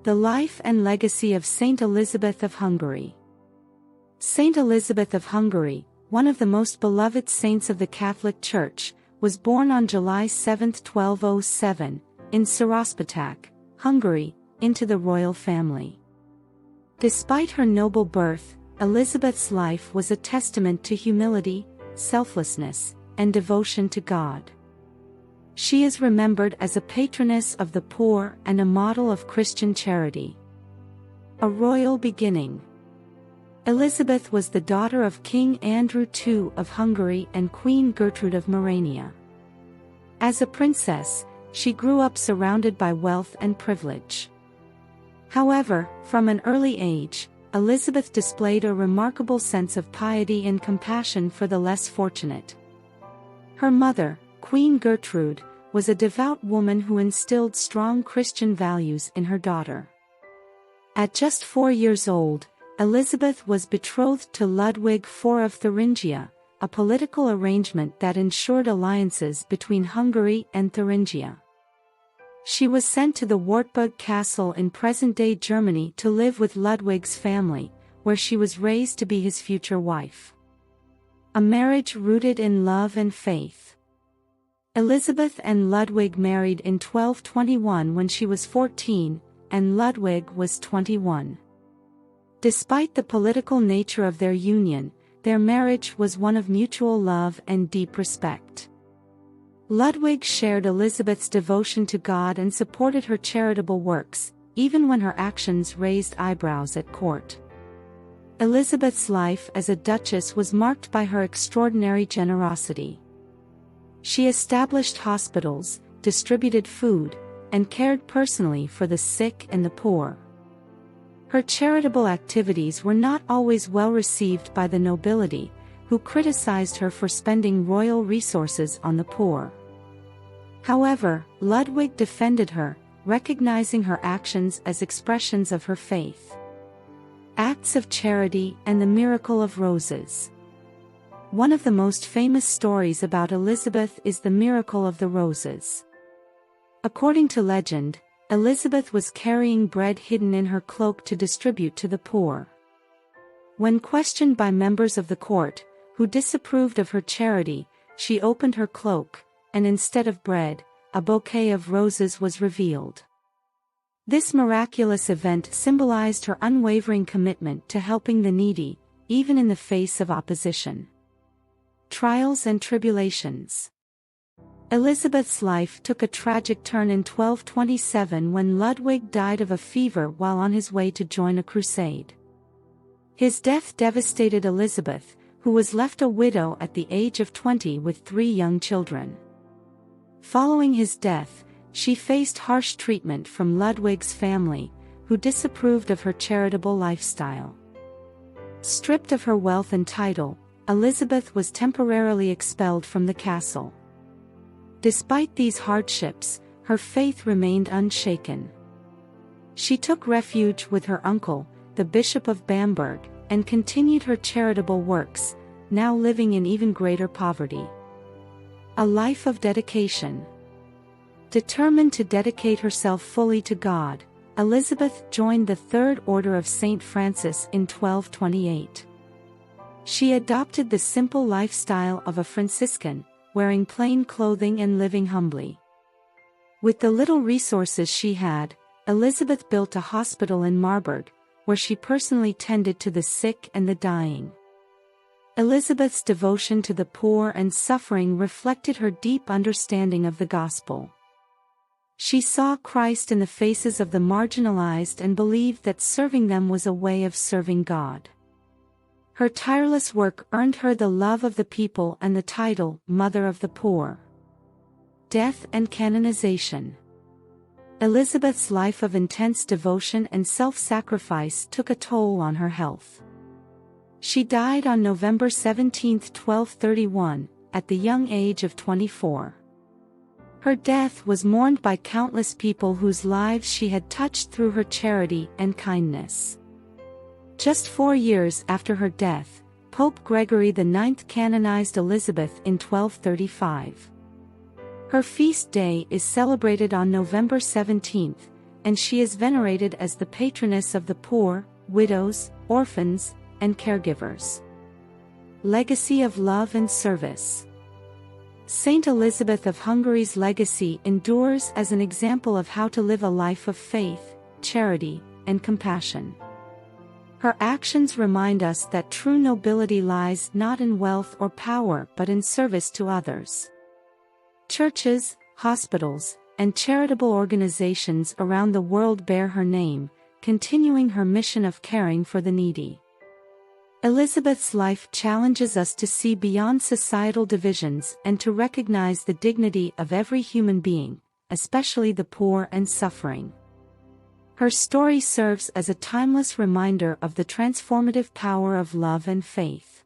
The life and legacy of Saint Elizabeth of Hungary. Saint Elizabeth of Hungary, one of the most beloved saints of the Catholic Church, was born on July 7, 1207, in Sárospatak, Hungary, into the royal family. Despite her noble birth, Elizabeth's life was a testament to humility, selflessness, and devotion to God. She is remembered as a patroness of the poor and a model of Christian charity. A royal beginning. Elizabeth was the daughter of King Andrew II of Hungary and Queen Gertrude of Merania. As a princess, she grew up surrounded by wealth and privilege. However, from an early age, Elizabeth displayed a remarkable sense of piety and compassion for the less fortunate. Her mother, Queen Gertrude, was a devout woman who instilled strong Christian values in her daughter. At just 4 years old, Elizabeth was betrothed to Ludwig IV of Thuringia, a political arrangement that ensured alliances between Hungary and Thuringia. She was sent to the Wartburg Castle in present-day Germany to live with Ludwig's family, where she was raised to be his future wife. A marriage rooted in love and faith. Elizabeth and Ludwig married in 1221 when she was 14, and Ludwig was 21. Despite the political nature of their union, their marriage was one of mutual love and deep respect. Ludwig shared Elizabeth's devotion to God and supported her charitable works, even when her actions raised eyebrows at court. Elizabeth's life as a duchess was marked by her extraordinary generosity. She established hospitals, distributed food, and cared personally for the sick and the poor. Her charitable activities were not always well received by the nobility, who criticized her for spending royal resources on the poor. However, Ludwig defended her, recognizing her actions as expressions of her faith. Acts of charity and the miracle of roses. One of the most famous stories about Elizabeth is the miracle of the roses. According to legend, Elizabeth was carrying bread hidden in her cloak to distribute to the poor. When questioned by members of the court, who disapproved of her charity, she opened her cloak, and instead of bread, a bouquet of roses was revealed. This miraculous event symbolized her unwavering commitment to helping the needy, even in the face of opposition. Trials and tribulations. Elizabeth's life took a tragic turn in 1227 when Ludwig died of a fever while on his way to join a crusade. His death devastated Elizabeth, who was left a widow at the age of 20 with 3 young children. Following his death, she faced harsh treatment from Ludwig's family, who disapproved of her charitable lifestyle. Stripped of her wealth and title, Elizabeth was temporarily expelled from the castle. Despite these hardships, her faith remained unshaken. She took refuge with her uncle, the Bishop of Bamberg, and continued her charitable works, now living in even greater poverty. A life of dedication. Determined to dedicate herself fully to God, Elizabeth joined the Third Order of St. Francis in 1228. She adopted the simple lifestyle of a Franciscan, wearing plain clothing and living humbly. With the little resources she had, Elizabeth built a hospital in Marburg, where she personally tended to the sick and the dying. Elizabeth's devotion to the poor and suffering reflected her deep understanding of the gospel. She saw Christ in the faces of the marginalized and believed that serving them was a way of serving God. Her tireless work earned her the love of the people and the title, Mother of the Poor. Death and canonization. Elizabeth's life of intense devotion and self-sacrifice took a toll on her health. She died on November 17, 1231, at the young age of 24. Her death was mourned by countless people whose lives she had touched through her charity and kindness. Just 4 years after her death, Pope Gregory IX canonized Elizabeth in 1235. Her feast day is celebrated on November 17, and she is venerated as the patroness of the poor, widows, orphans, and caregivers. Legacy of love and service. Saint Elizabeth of Hungary's legacy endures as an example of how to live a life of faith, charity, and compassion. Her actions remind us that true nobility lies not in wealth or power but in service to others. Churches, hospitals, and charitable organizations around the world bear her name, continuing her mission of caring for the needy. Elizabeth's life challenges us to see beyond societal divisions and to recognize the dignity of every human being, especially the poor and suffering. Her story serves as a timeless reminder of the transformative power of love and faith.